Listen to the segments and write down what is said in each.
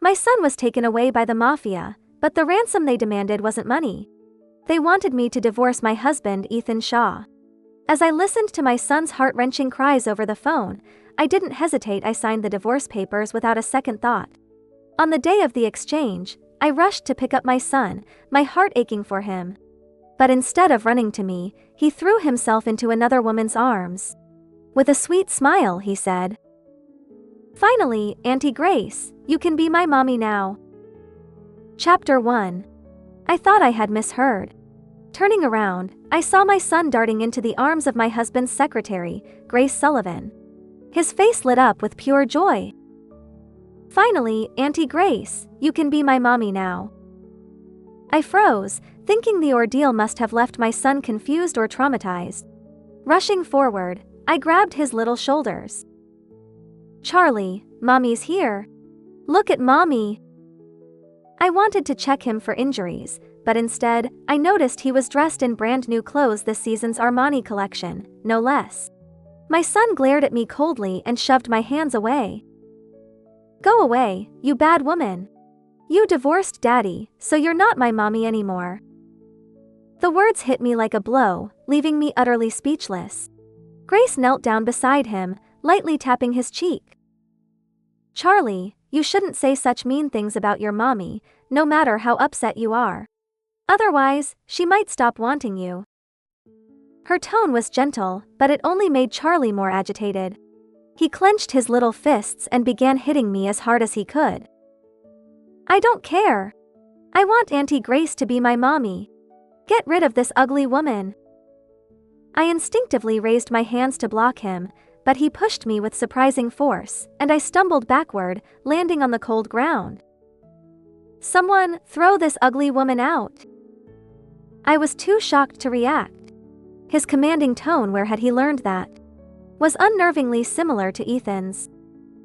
My son was taken away by the mafia, but the ransom they demanded wasn't money. They wanted me to divorce my husband, Ethan Shaw. As I listened to my son's heart-wrenching cries over the phone, I didn't hesitate. I signed the divorce papers without a second thought. On the day of the exchange, I rushed to pick up my son, my heart aching for him. But instead of running to me, he threw himself into another woman's arms. With a sweet smile, he said, "Finally, Auntie Grace, you can be my mommy now." Chapter 1. I thought I had misheard. Turning around, I saw my son darting into the arms of my husband's secretary, Grace Sullivan. His face lit up with pure joy. "Finally, Auntie Grace, you can be my mommy now." I froze, thinking the ordeal must have left my son confused or traumatized. Rushing forward, I grabbed his little shoulders. "Charlie, Mommy's here. Look at Mommy." I wanted to check him for injuries, but instead, I noticed he was dressed in brand new clothes, this season's Armani collection, no less. My son glared at me coldly and shoved my hands away. "Go away, you bad woman. You divorced Daddy, so you're not my mommy anymore." The words hit me like a blow, leaving me utterly speechless. Grace knelt down beside him, lightly tapping his cheek. "Charlie, you shouldn't say such mean things about your mommy, no matter how upset you are. Otherwise, she might stop wanting you." Her tone was gentle, but it only made Charlie more agitated. He clenched his little fists and began hitting me as hard as he could. "I don't care. I want Auntie Grace to be my mommy. Get rid of this ugly woman." I instinctively raised my hands to block him, but he pushed me with surprising force, and I stumbled backward, landing on the cold ground. "Someone, throw this ugly woman out." I was too shocked to react. His commanding tone, where had he learned that? Was unnervingly similar to Ethan's.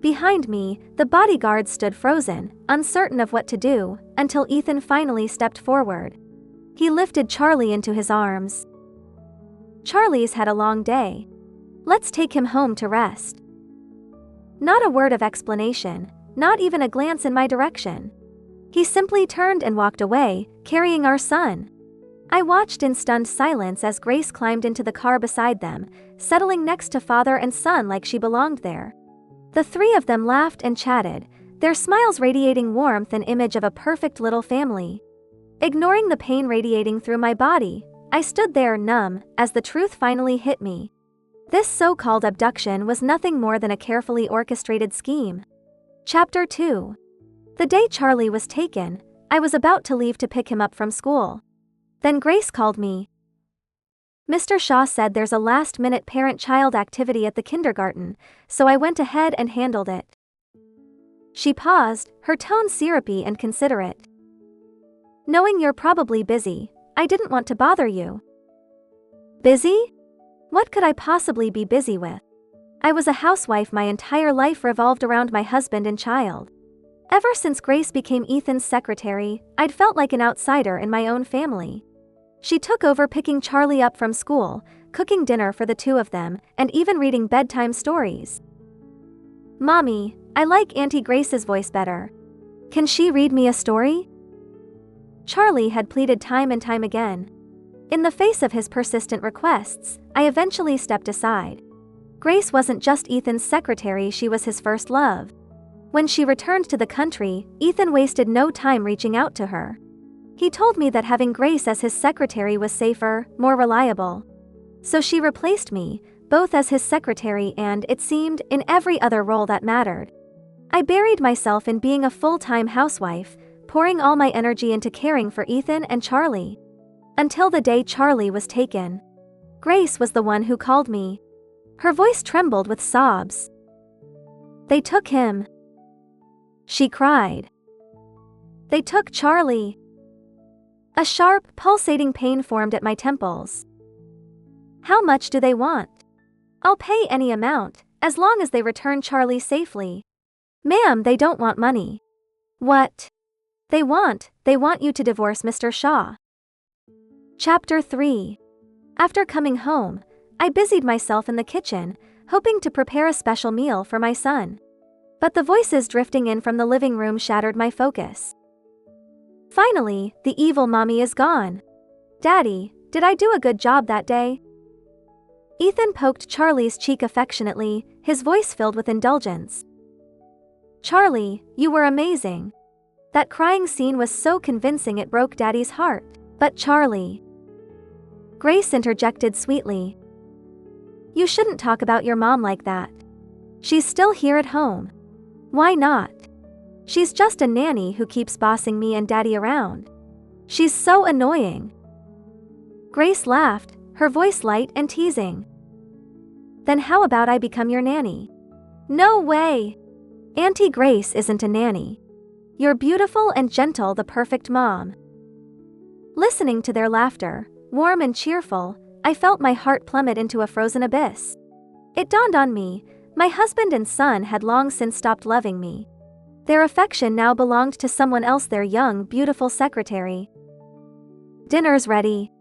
Behind me, the bodyguards stood frozen, uncertain of what to do, until Ethan finally stepped forward. He lifted Charlie into his arms. "Charlie's had a long day. Let's take him home to rest." Not a word of explanation, not even a glance in my direction. He simply turned and walked away, carrying our son. I watched in stunned silence as Grace climbed into the car beside them, settling next to father and son like she belonged there. The three of them laughed and chatted, their smiles radiating warmth, an image of a perfect little family. Ignoring the pain radiating through my body, I stood there numb, as the truth finally hit me. This so-called abduction was nothing more than a carefully orchestrated scheme. Chapter 2. The day Charlie was taken, I was about to leave to pick him up from school. Then Grace called me. "Mr. Shaw said there's a last-minute parent-child activity at the kindergarten, so I went ahead and handled it." She paused, her tone syrupy and considerate. "Knowing you're probably busy, I didn't want to bother you." "Busy? What could I possibly be busy with? I was a housewife. My entire life revolved around my husband and child. Ever since Grace became Ethan's secretary, I'd felt like an outsider in my own family. She took over picking Charlie up from school, cooking dinner for the two of them, and even reading bedtime stories. "Mommy, I like Auntie Grace's voice better. Can she read me a story?" Charlie had pleaded time and time again. In the face of his persistent requests, I eventually stepped aside. Grace wasn't just Ethan's secretary, she was his first love. When she returned to the country, Ethan wasted no time reaching out to her. He told me that having Grace as his secretary was safer, more reliable. So she replaced me, both as his secretary and, it seemed, in every other role that mattered. I buried myself in being a full-time housewife, pouring all my energy into caring for Ethan and Charlie. Until the day Charlie was taken. Grace was the one who called me. Her voice trembled with sobs. "They took him," she cried. "They took Charlie." A sharp, pulsating pain formed at my temples. "How much do they want?" "I'll pay any amount, as long as they return Charlie safely." "Ma'am, they don't want money." "What?" They want you to divorce Mr. Shaw." Chapter 3. After coming home, I busied myself in the kitchen, hoping to prepare a special meal for my son. But the voices drifting in from the living room shattered my focus. Finally, the evil mommy is gone. Daddy, did I do a good job that day? Ethan poked Charlie's cheek affectionately, his voice filled with indulgence. Charlie, you were amazing. That crying scene was so convincing it broke Daddy's heart. But Charlie. Grace interjected sweetly. You shouldn't talk about your mom like that. She's still here at home. Why not? She's just a nanny who keeps bossing me and Daddy around. She's so annoying. Grace laughed, her voice light and teasing. Then how about I become your nanny? No way! Auntie Grace isn't a nanny. You're beautiful and gentle, the perfect mom. Listening to their laughter, warm and cheerful, I felt my heart plummet into a frozen abyss. It dawned on me, my husband and son had long since stopped loving me. Their affection now belonged to someone else, their young, beautiful secretary. Dinner's ready,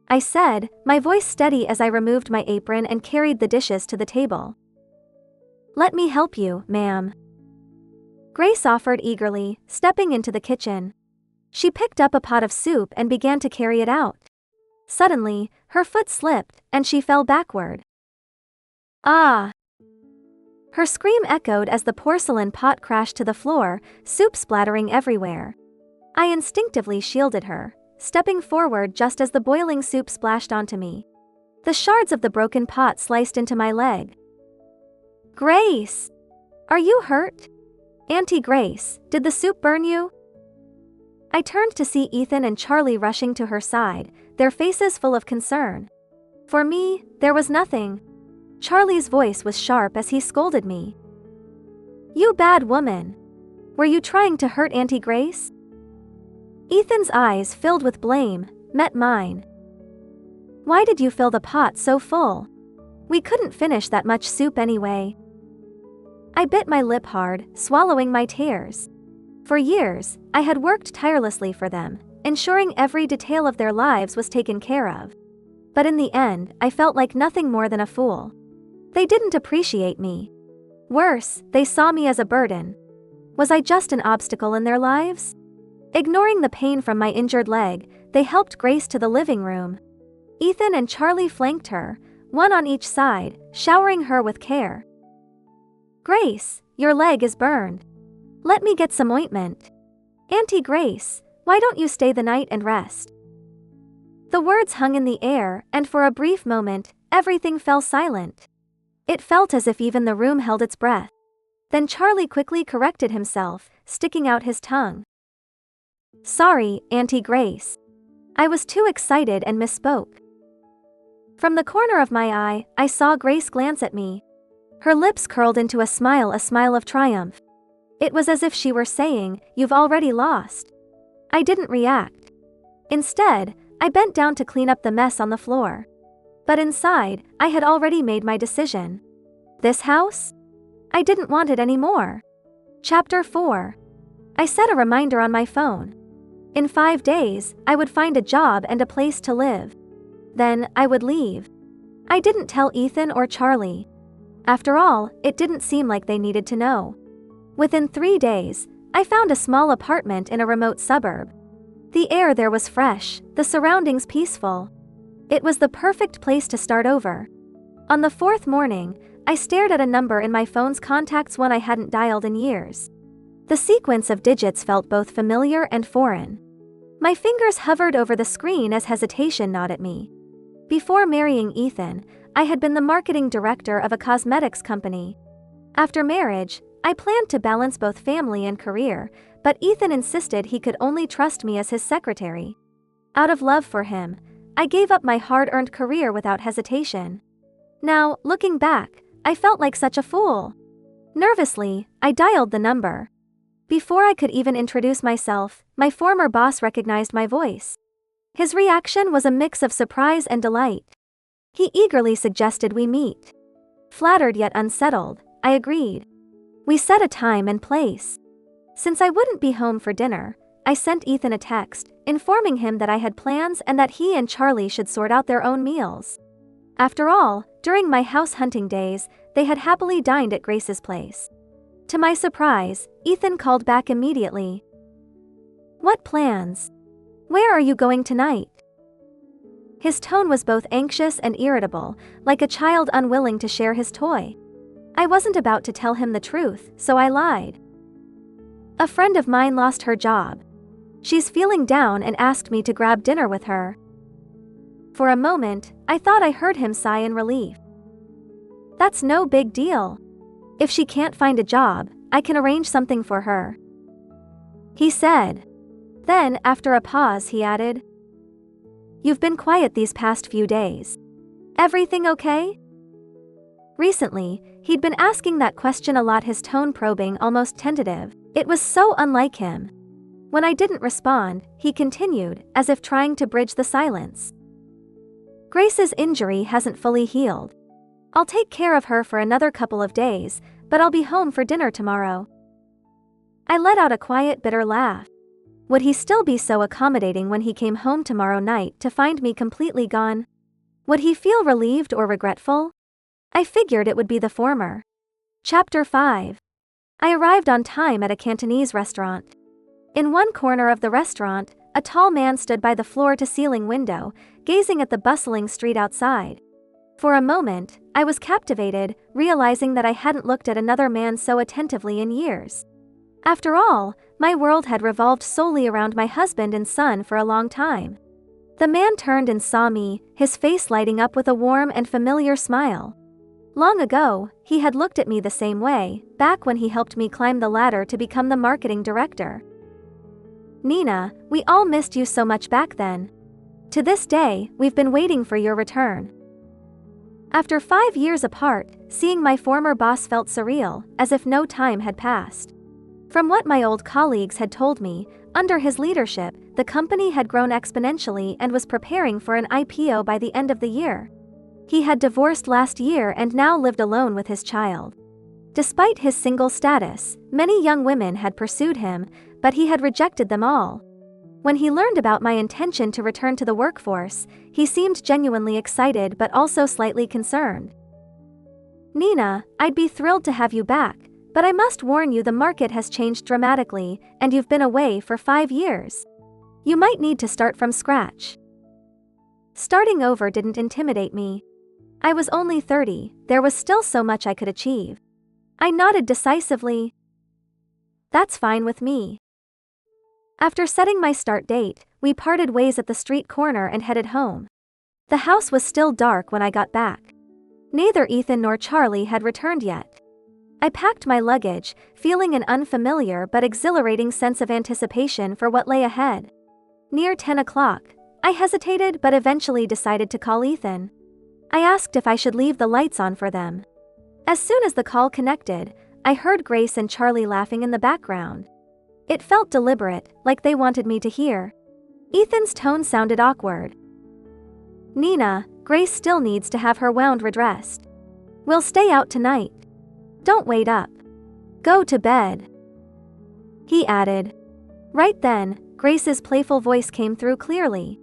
I said, my voice steady as I removed my apron and carried the dishes to the table. Let me help you, ma'am. Grace offered eagerly, stepping into the kitchen. She picked up a pot of soup and began to carry it out. Suddenly, her foot slipped, and she fell backward. Ah! Her scream echoed as the porcelain pot crashed to the floor, soup splattering everywhere. I instinctively shielded her, stepping forward just as the boiling soup splashed onto me. The shards of the broken pot sliced into my leg. Grace! Are you hurt? Auntie Grace, did the soup burn you? I turned to see Ethan and Charlie rushing to her side, their faces full of concern. For me, there was nothing. Charlie's voice was sharp as he scolded me. You bad woman! Were you trying to hurt Auntie Grace? Ethan's eyes, filled with blame, met mine. Why did you fill the pot so full? We couldn't finish that much soup anyway. I bit my lip hard, swallowing my tears. For years, I had worked tirelessly for them, ensuring every detail of their lives was taken care of. But in the end, I felt like nothing more than a fool. They didn't appreciate me. Worse, they saw me as a burden. Was I just an obstacle in their lives? Ignoring the pain from my injured leg, they helped Grace to the living room. Ethan and Charlie flanked her, one on each side, showering her with care. Grace, your leg is burned. Let me get some ointment. Auntie Grace, why don't you stay the night and rest? The words hung in the air, and for a brief moment, everything fell silent. It felt as if even the room held its breath. Then Charlie quickly corrected himself, sticking out his tongue. Sorry, Auntie Grace. I was too excited and misspoke. From the corner of my eye, I saw Grace glance at me. Her lips curled into a smile of triumph. It was as if she were saying, "You've already lost." I didn't react. Instead, I bent down to clean up the mess on the floor. But inside, I had already made my decision. This house? I didn't want it anymore. Chapter 4. I set a reminder on my phone. In 5 days, I would find a job and a place to live. Then, I would leave. I didn't tell Ethan or Charlie. After all, it didn't seem like they needed to know. Within 3 days, I found a small apartment in a remote suburb. The air there was fresh, the surroundings peaceful. It was the perfect place to start over. On the 4th morning, I stared at a number in my phone's contacts, one I hadn't dialed in years. The sequence of digits felt both familiar and foreign. My fingers hovered over the screen as hesitation gnawed at me. Before marrying Ethan, I had been the marketing director of a cosmetics company. After marriage, I planned to balance both family and career, but Ethan insisted he could only trust me as his secretary. Out of love for him, I gave up my hard-earned career without hesitation. Now, looking back, I felt like such a fool. Nervously, I dialed the number. Before I could even introduce myself, my former boss recognized my voice. His reaction was a mix of surprise and delight. He eagerly suggested we meet. Flattered yet unsettled, I agreed. We set a time and place. Since I wouldn't be home for dinner, I sent Ethan a text, informing him that I had plans and that he and Charlie should sort out their own meals. After all, during my house hunting days, they had happily dined at Grace's place. To my surprise, Ethan called back immediately. "What plans? Where are you going tonight?" His tone was both anxious and irritable, like a child unwilling to share his toy. I wasn't about to tell him the truth, so I lied. "A friend of mine lost her job. She's feeling down and asked me to grab dinner with her." For a moment, I thought I heard him sigh in relief. "That's no big deal. If she can't find a job, I can arrange something for her," he said. Then, after a pause, he added, "You've been quiet these past few days. Everything okay?" Recently, he'd been asking that question a lot, his tone probing, almost tentative. It was so unlike him. When I didn't respond, he continued, as if trying to bridge the silence. "Grace's injury hasn't fully healed. I'll take care of her for another couple of days, but I'll be home for dinner tomorrow." I let out a quiet, bitter laugh. Would he still be so accommodating when he came home tomorrow night to find me completely gone? Would he feel relieved or regretful? I figured it would be the former. Chapter 5. I arrived on time at a Cantonese restaurant. In one corner of the restaurant, a tall man stood by the floor-to-ceiling window, gazing at the bustling street outside. For a moment, I was captivated, realizing that I hadn't looked at another man so attentively in years. After all, my world had revolved solely around my husband and son for a long time. The man turned and saw me, his face lighting up with a warm and familiar smile. Long ago, he had looked at me the same way, back when he helped me climb the ladder to become the marketing director. "Nina, we all missed you so much back then. To this day, we've been waiting for your return." After 5 years apart, seeing my former boss felt surreal, as if no time had passed. From what my old colleagues had told me, under his leadership, the company had grown exponentially and was preparing for an IPO by the end of the year. He had divorced last year and now lived alone with his child. Despite his single status, many young women had pursued him, but he had rejected them all. When he learned about my intention to return to the workforce, he seemed genuinely excited but also slightly concerned. "Nina, I'd be thrilled to have you back, but I must warn you, the market has changed dramatically, and you've been away for 5 years. You might need to start from scratch." Starting over didn't intimidate me. I was only 30, there was still so much I could achieve. I nodded decisively. "That's fine with me." After setting my start date, we parted ways at the street corner and headed home. The house was still dark when I got back. Neither Ethan nor Charlie had returned yet. I packed my luggage, feeling an unfamiliar but exhilarating sense of anticipation for what lay ahead. Near 10 o'clock, I hesitated but eventually decided to call Ethan. I asked if I should leave the lights on for them. As soon as the call connected, I heard Grace and Charlie laughing in the background. It felt deliberate, like they wanted me to hear. Ethan's tone sounded awkward. "Nina, Grace still needs to have her wound redressed. We'll stay out tonight. Don't wait up. Go to bed," he added. Right then, Grace's playful voice came through clearly.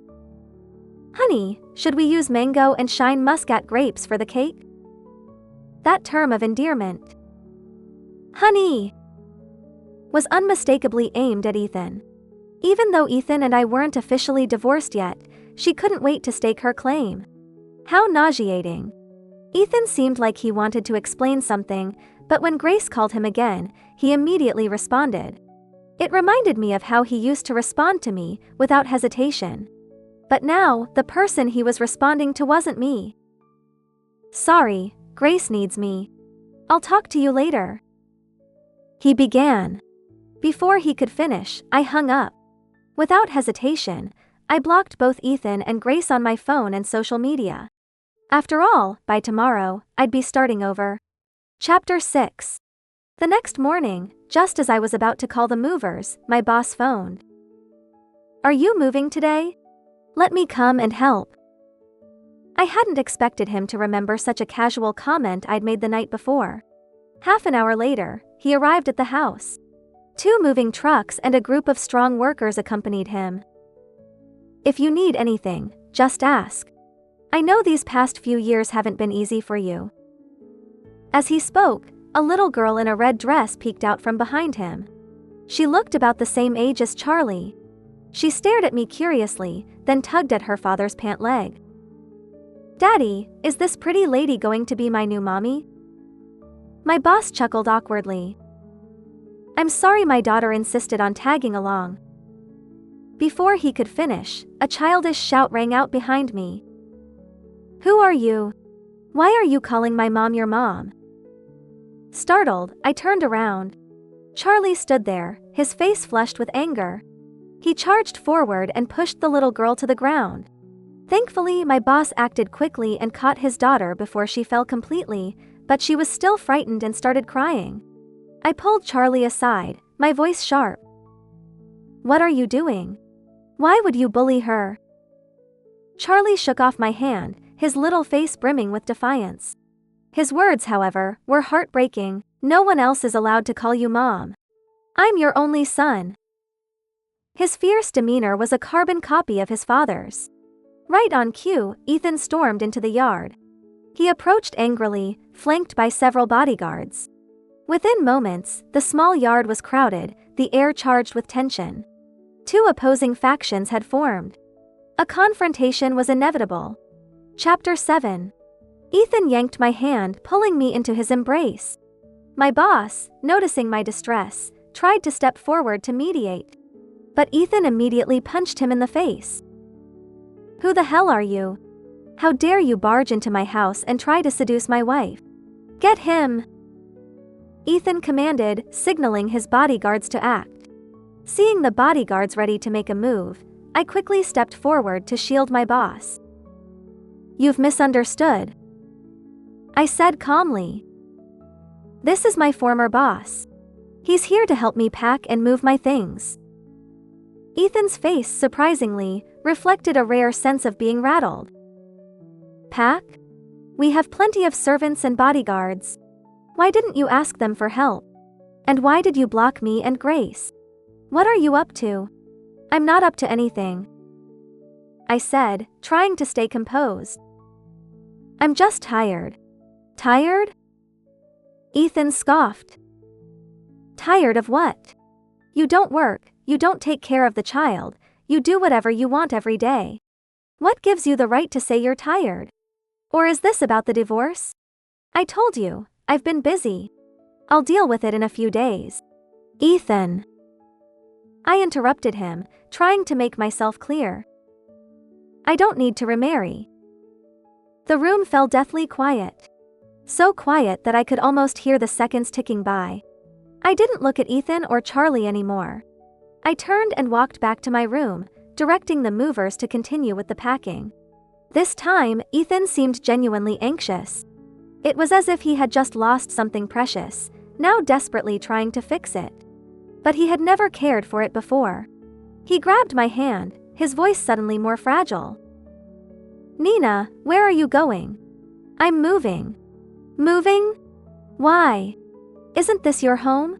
"Honey, should we use mango and shine muscat grapes for the cake?" That term of endearment, "honey," was unmistakably aimed at Ethan. Even though Ethan and I weren't officially divorced yet, she couldn't wait to stake her claim. How nauseating. Ethan seemed like he wanted to explain something, but when Grace called him again, he immediately responded. It reminded me of how he used to respond to me, without hesitation. But now, the person he was responding to wasn't me. "Sorry, Grace needs me. I'll talk to you later," he began. Before he could finish, I hung up. Without hesitation, I blocked both Ethan and Grace on my phone and social media. After all, by tomorrow, I'd be starting over. Chapter 6. The next morning, just as I was about to call the movers, my boss phoned. "Are you moving today? Let me come and help." I hadn't expected him to remember such a casual comment I'd made the night before. Half an hour later, he arrived at the house. 2 moving trucks and a group of strong workers accompanied him. "If you need anything, just ask. I know these past few years haven't been easy for you." As he spoke, a little girl in a red dress peeked out from behind him. She looked about the same age as Charlie. She stared at me curiously, then tugged at her father's pant leg. "Daddy, is this pretty lady going to be my new mommy?" My boss chuckled awkwardly. "I'm sorry, my daughter insisted on tagging along." Before he could finish, a childish shout rang out behind me. "Who are you? Why are you calling my mom your mom?" Startled, I turned around. Charlie stood there, his face flushed with anger. He charged forward and pushed the little girl to the ground. Thankfully, my boss acted quickly and caught his daughter before she fell completely, but she was still frightened and started crying. I pulled Charlie aside, my voice sharp. "What are you doing? Why would you bully her?" Charlie shook off my hand, his little face brimming with defiance. His words, however, were heartbreaking. "No one else is allowed to call you mom. I'm your only son." His fierce demeanor was a carbon copy of his father's. Right on cue, Ethan stormed into the yard. He approached angrily, flanked by several bodyguards. Within moments, the small yard was crowded, the air charged with tension. Two opposing factions had formed. A confrontation was inevitable. Chapter 7. Ethan yanked my hand, pulling me into his embrace. My boss, noticing my distress, tried to step forward to mediate. But Ethan immediately punched him in the face. "Who the hell are you? How dare you barge into my house and try to seduce my wife? Get him!" Ethan commanded, signaling his bodyguards to act. Seeing the bodyguards ready to make a move, I quickly stepped forward to shield my boss. "You've misunderstood," I said calmly. "This is my former boss. He's here to help me pack and move my things." Ethan's face, surprisingly, reflected a rare sense of being rattled. "Pack? We have plenty of servants and bodyguards. Why didn't you ask them for help? And why did you block me and Grace? What are you up to?" "I'm not up to anything," I said, trying to stay composed. "I'm just tired." "Tired?" Ethan scoffed. "Tired of what? You don't work, you don't take care of the child, you do whatever you want every day. What gives you the right to say you're tired? Or is this about the divorce? I told you, I've been busy. I'll deal with it in a few days." "Ethan," I interrupted him, trying to make myself clear. "I don't need to remarry." The room fell deathly quiet. So quiet that I could almost hear the seconds ticking by. I didn't look at Ethan or Charlie anymore. I turned and walked back to my room, directing the movers to continue with the packing. This time, Ethan seemed genuinely anxious. It was as if he had just lost something precious, now desperately trying to fix it. But he had never cared for it before. He grabbed my hand, his voice suddenly more fragile. "Nina, where are you going?" "I'm moving." "Moving? Why? Isn't this your home?"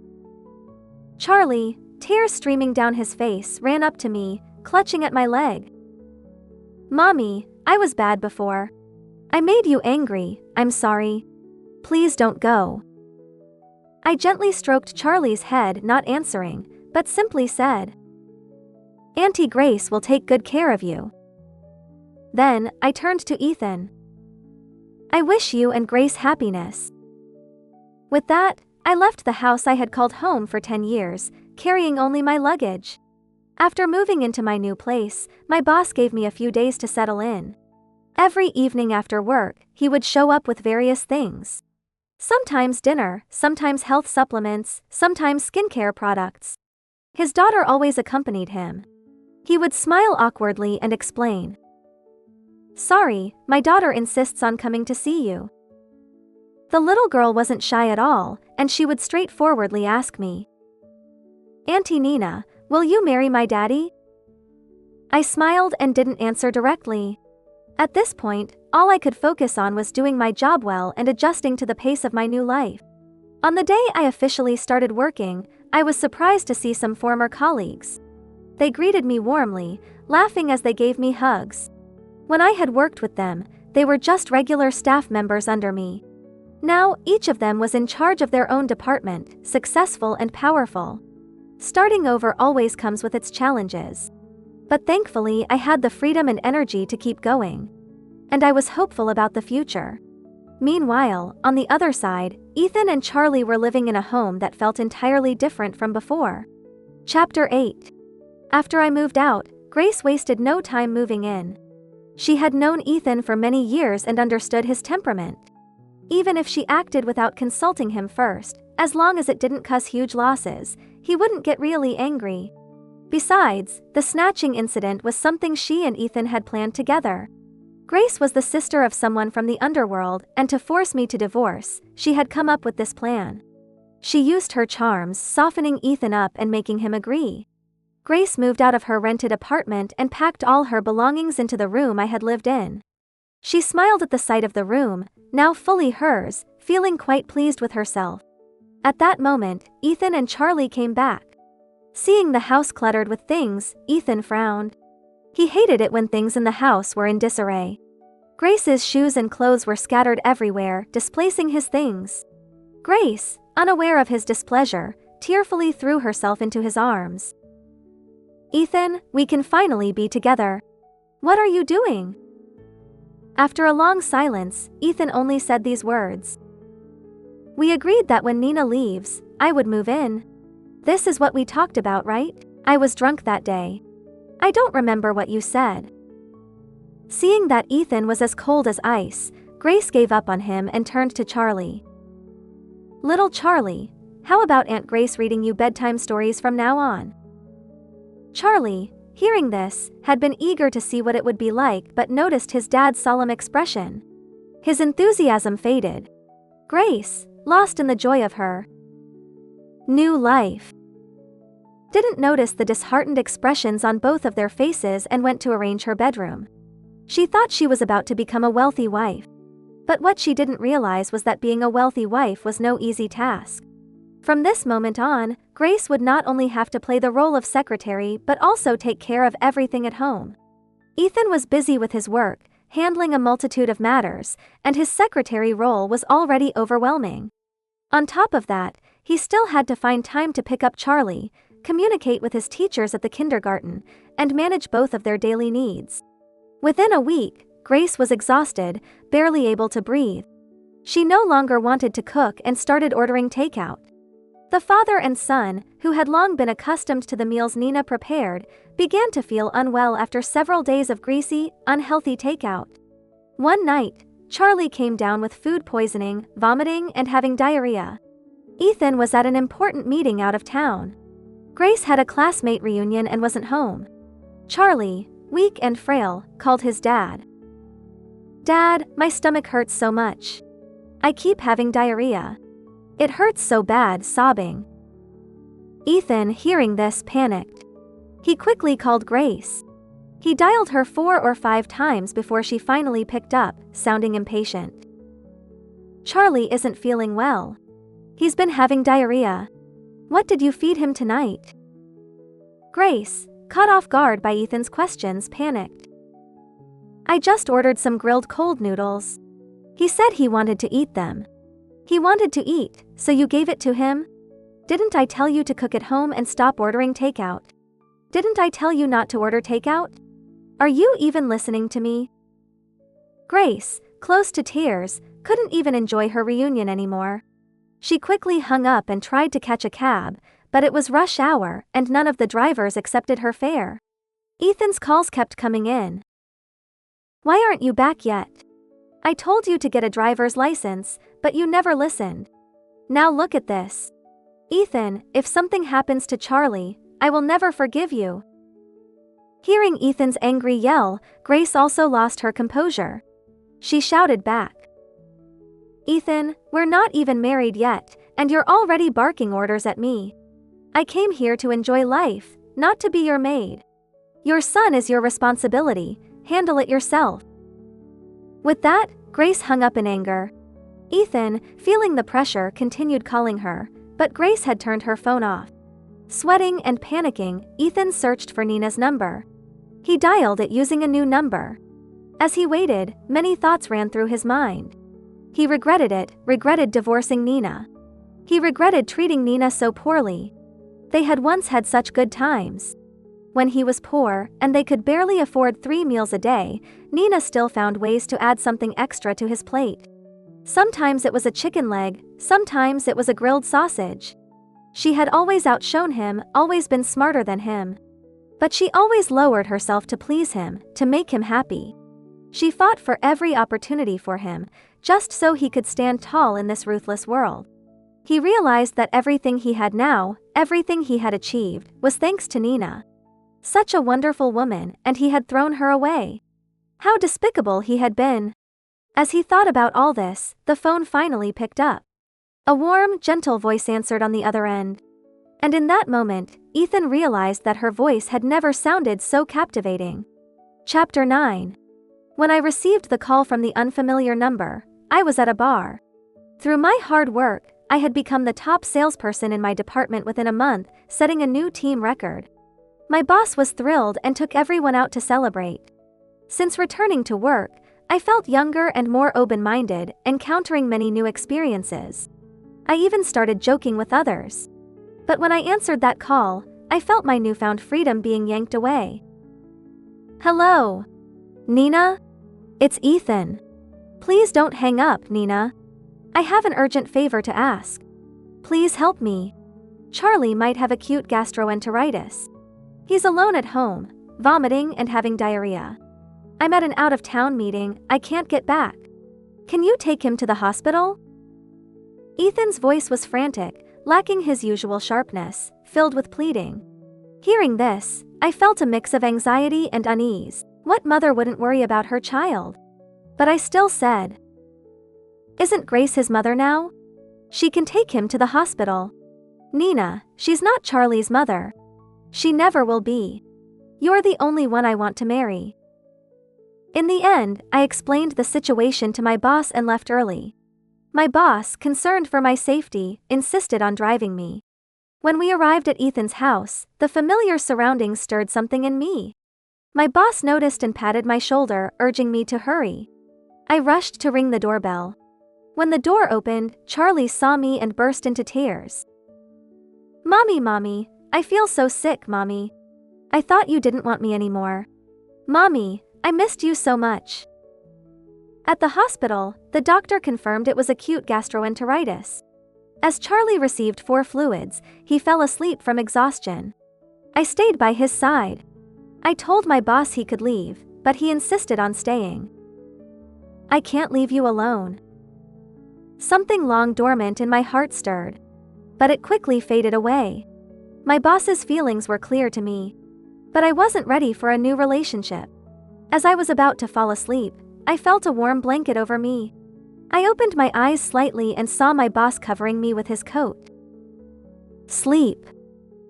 Charlie, tears streaming down his face, ran up to me, clutching at my leg. "Mommy, I was bad before. I made you angry, I'm sorry. Please don't go." I gently stroked Charlie's head, not answering, but simply said, "Auntie Grace will take good care of you." Then, I turned to Ethan. "I wish you and Grace happiness." With that, I left the house I had called home for 10 years, carrying only my luggage. After moving into my new place, my boss gave me a few days to settle in. Every evening after work, he would show up with various things. Sometimes dinner, sometimes health supplements, sometimes skincare products. His daughter always accompanied him. He would smile awkwardly and explain, "Sorry, my daughter insists on coming to see you." The little girl wasn't shy at all, and she would straightforwardly ask me, "Auntie Nina, will you marry my daddy?" I smiled and didn't answer directly. At this point, all I could focus on was doing my job well and adjusting to the pace of my new life. On the day I officially started working, I was surprised to see some former colleagues. They greeted me warmly, laughing as they gave me hugs. When I had worked with them, they were just regular staff members under me. Now, each of them was in charge of their own department, successful and powerful. Starting over always comes with its challenges. But thankfully, I had the freedom and energy to keep going. And I was hopeful about the future. Meanwhile, on the other side, Ethan and Charlie were living in a home that felt entirely different from before. Chapter 8. After I moved out, Grace wasted no time moving in. She had known Ethan for many years and understood his temperament. Even if she acted without consulting him first, as long as it didn't cause huge losses, he wouldn't get really angry. Besides, the snatching incident was something she and Ethan had planned together. Grace was the sister of someone from the underworld, and to force me to divorce, she had come up with this plan. She used her charms, softening Ethan up and making him agree. Grace moved out of her rented apartment and packed all her belongings into the room I had lived in. She smiled at the sight of the room, now fully hers, feeling quite pleased with herself. At that moment, Ethan and Charlie came back. Seeing the house cluttered with things, Ethan frowned. He hated it when things in the house were in disarray. Grace's shoes and clothes were scattered everywhere, displacing his things. Grace, unaware of his displeasure, tearfully threw herself into his arms. "Ethan, we can finally be together. What are you doing?" After a long silence, Ethan only said these words. "We agreed that when Nina leaves, I would move in. This is what we talked about, right? I was drunk that day. I don't remember what you said." Seeing that Ethan was as cold as ice, Grace gave up on him and turned to Charlie. "Little Charlie, how about Aunt Grace reading you bedtime stories from now on?" Charlie, hearing this, had been eager to see what it would be like but noticed his dad's solemn expression. His enthusiasm faded. Grace, lost in the joy of her new life, didn't notice the disheartened expressions on both of their faces and went to arrange her bedroom. She thought she was about to become a wealthy wife. But what she didn't realize was that being a wealthy wife was no easy task. From this moment on, Grace would not only have to play the role of secretary but also take care of everything at home. Ethan was busy with his work, handling a multitude of matters, and his secretary role was already overwhelming. On top of that, he still had to find time to pick up Charlie, communicate with his teachers at the kindergarten, and manage both of their daily needs. Within a week, Grace was exhausted, barely able to breathe. She no longer wanted to cook and started ordering takeout. The father and son, who had long been accustomed to the meals Nina prepared, began to feel unwell after several days of greasy, unhealthy takeout. One night, Charlie came down with food poisoning, vomiting, and having diarrhea. Ethan was at an important meeting out of town. Grace had a classmate reunion and wasn't home. Charlie, weak and frail, called his dad. "Dad, my stomach hurts so much. I keep having diarrhea. It hurts so bad," sobbing. Ethan, hearing this, panicked. He quickly called Grace. He dialed her 4 or 5 times before she finally picked up, sounding impatient. "Charlie isn't feeling well. He's been having diarrhea. What did you feed him tonight?" Grace, caught off guard by Ethan's questions, panicked. "I just ordered some grilled cold noodles. He said he wanted to eat them." "He wanted to eat, so you gave it to him? Didn't I tell you to cook at home and stop ordering takeout? Didn't I tell you not to order takeout? Are you even listening to me?" Grace, close to tears, couldn't even enjoy her reunion anymore. She quickly hung up and tried to catch a cab, but it was rush hour and none of the drivers accepted her fare. Ethan's calls kept coming in. "Why aren't you back yet? I told you to get a driver's license, but you never listened. Now look at this. Ethan, if something happens to Charlie, I will never forgive you." Hearing Ethan's angry yell, Grace also lost her composure. She shouted back. "Ethan, we're not even married yet, and you're already barking orders at me. I came here to enjoy life, not to be your maid. Your son is your responsibility, handle it yourself." With that, Grace hung up in anger. Ethan, feeling the pressure, continued calling her, but Grace had turned her phone off. Sweating and panicking, Ethan searched for Nina's number. He dialed it using a new number. As he waited, many thoughts ran through his mind. He regretted it, regretted divorcing Nina. He regretted treating Nina so poorly. They had once had such good times. When he was poor, and they could barely afford 3 meals a day, Nina still found ways to add something extra to his plate. Sometimes it was a chicken leg, sometimes it was a grilled sausage. She had always outshone him, always been smarter than him. But she always lowered herself to please him, to make him happy. She fought for every opportunity for him, just so he could stand tall in this ruthless world. He realized that everything he had now, everything he had achieved, was thanks to Nina. Such a wonderful woman, and he had thrown her away. How despicable he had been. As he thought about all this, the phone finally picked up. A warm, gentle voice answered on the other end. And in that moment, Ethan realized that her voice had never sounded so captivating. Chapter 9. When I received the call from the unfamiliar number, I was at a bar. Through my hard work, I had become the top salesperson in my department within a month, setting a new team record. My boss was thrilled and took everyone out to celebrate. Since returning to work, I felt younger and more open-minded, encountering many new experiences. I even started joking with others. But when I answered that call, I felt my newfound freedom being yanked away. Hello? Nina? It's Ethan. Please don't hang up, Nina. I have an urgent favor to ask. Please help me. Charlie might have acute gastroenteritis. He's alone at home, vomiting and having diarrhea. I'm at an out-of-town meeting, I can't get back. Can you take him to the hospital? Ethan's voice was frantic, lacking his usual sharpness, filled with pleading. Hearing this, I felt a mix of anxiety and unease. What mother wouldn't worry about her child? But I still said, "Isn't Grace his mother now? She can take him to the hospital." "Nina, she's not Charlie's mother. She never will be. You're the only one I want to marry." In the end, I explained the situation to my boss and left early. My boss, concerned for my safety, insisted on driving me. When we arrived at Ethan's house, the familiar surroundings stirred something in me. My boss noticed and patted my shoulder, urging me to hurry. I rushed to ring the doorbell. When the door opened, Charlie saw me and burst into tears. Mommy, I feel so sick, Mommy. I thought you didn't want me anymore. Mommy, I missed you so much." At the hospital, the doctor confirmed it was acute gastroenteritis. As Charlie received 4 fluids, he fell asleep from exhaustion. I stayed by his side. I told my boss he could leave, but he insisted on staying. "I can't leave you alone." Something long dormant in my heart stirred. But it quickly faded away. My boss's feelings were clear to me. But I wasn't ready for a new relationship. As I was about to fall asleep, I felt a warm blanket over me. I opened my eyes slightly and saw my boss covering me with his coat. "Sleep.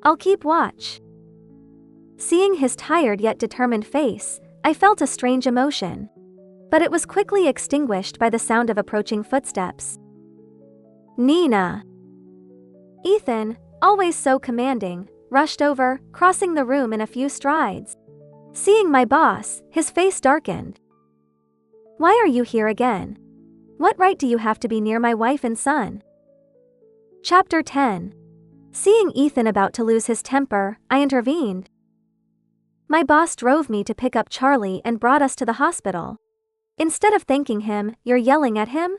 I'll keep watch." Seeing his tired yet determined face, I felt a strange emotion. But it was quickly extinguished by the sound of approaching footsteps. Nina. Ethan, always so commanding, rushed over, crossing the room in a few strides. Seeing my boss, his face darkened. "Why are you here again? What right do you have to be near my wife and son?" Chapter 10. Seeing Ethan about to lose his temper, I intervened. My boss drove me to pick up Charlie and brought us to the hospital. Instead of thanking him, you're yelling at him?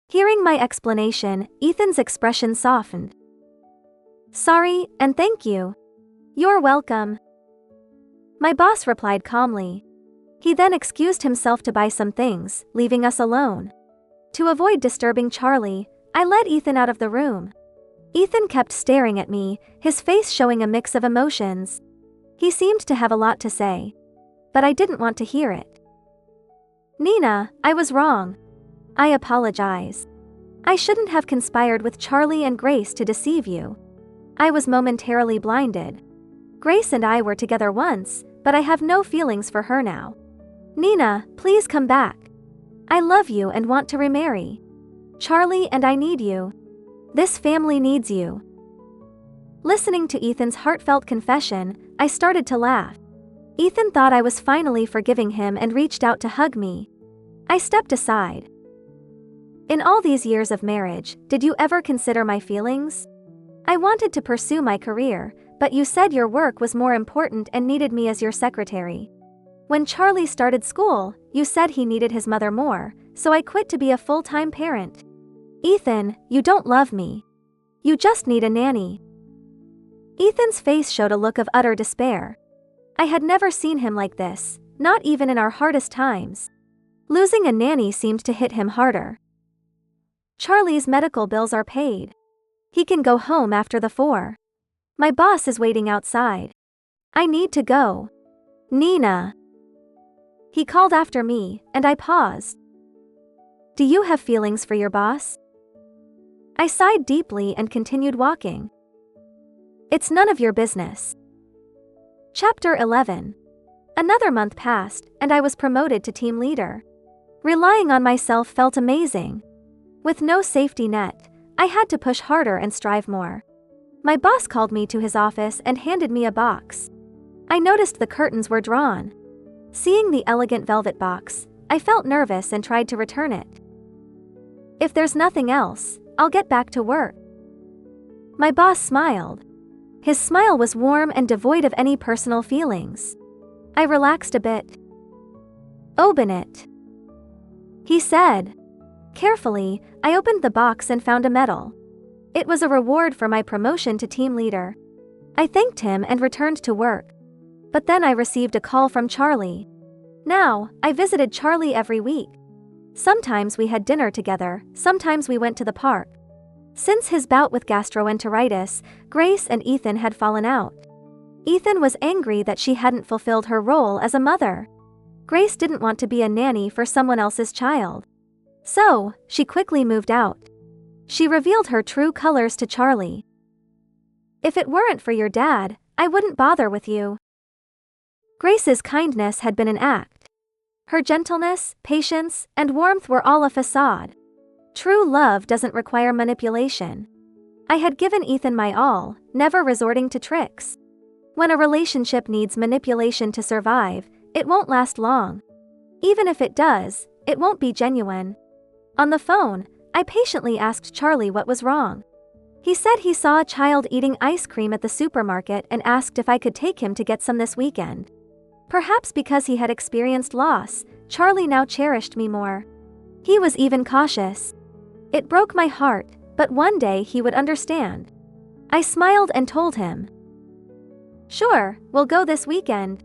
Hearing my explanation, Ethan's expression softened. "Sorry, and thank you. You're welcome." My boss replied calmly. He then excused himself to buy some things, leaving us alone. To avoid disturbing Charlie, I led Ethan out of the room. Ethan kept staring at me, his face showing a mix of emotions. He seemed to have a lot to say. But I didn't want to hear it. "Nina, I was wrong. I apologize. I shouldn't have conspired with Charlie and Grace to deceive you. I was momentarily blinded. Grace and I were together once, but I have no feelings for her now. Nina, please come back. I love you and want to remarry. Charlie and I need you. This family needs you." Listening to Ethan's heartfelt confession, I started to laugh. Ethan thought I was finally forgiving him and reached out to hug me. I stepped aside. In all these years of marriage, did you ever consider my feelings? I wanted to pursue my career, but you said your work was more important and needed me as your secretary. When Charlie started school, you said he needed his mother more, so I quit to be a full-time parent. Ethan, you don't love me. You just need a nanny. Ethan's face showed a look of utter despair. I had never seen him like this, not even in our hardest times. Losing a nanny seemed to hit him harder. Charlie's medical bills are paid. He can go home after the 4. My boss is waiting outside. I need to go. Nina. He called after me, and I paused. Do you have feelings for your boss? I sighed deeply and continued walking. It's none of your business. Chapter 11. Another month passed, and I was promoted to team leader. Relying on myself felt amazing. With no safety net, I had to push harder and strive more. My boss called me to his office and handed me a box. I noticed the curtains were drawn. Seeing the elegant velvet box, I felt nervous and tried to return it. If there's nothing else, I'll get back to work. My boss smiled. His smile was warm and devoid of any personal feelings. I relaxed a bit. Open it, he said. Carefully, I opened the box and found a medal. It was a reward for my promotion to team leader. I thanked him and returned to work. But then I received a call from Charlie. Now, I visited Charlie every week. Sometimes we had dinner together, sometimes we went to the park. Since his bout with gastroenteritis, Grace and Ethan had fallen out. Ethan was angry that she hadn't fulfilled her role as a mother. Grace didn't want to be a nanny for someone else's child. So, she quickly moved out. She revealed her true colors to Charlie. If it weren't for your dad, I wouldn't bother with you. Grace's kindness had been an act. Her gentleness, patience, and warmth were all a facade. True love doesn't require manipulation. I had given Ethan my all, never resorting to tricks. When a relationship needs manipulation to survive, it won't last long. Even if it does, it won't be genuine. On the phone, I patiently asked Charlie what was wrong. He said he saw a child eating ice cream at the supermarket and asked if I could take him to get some this weekend. Perhaps because he had experienced loss, Charlie now cherished me more. He was even cautious. It broke my heart, but one day he would understand. I smiled and told him. Sure, we'll go this weekend.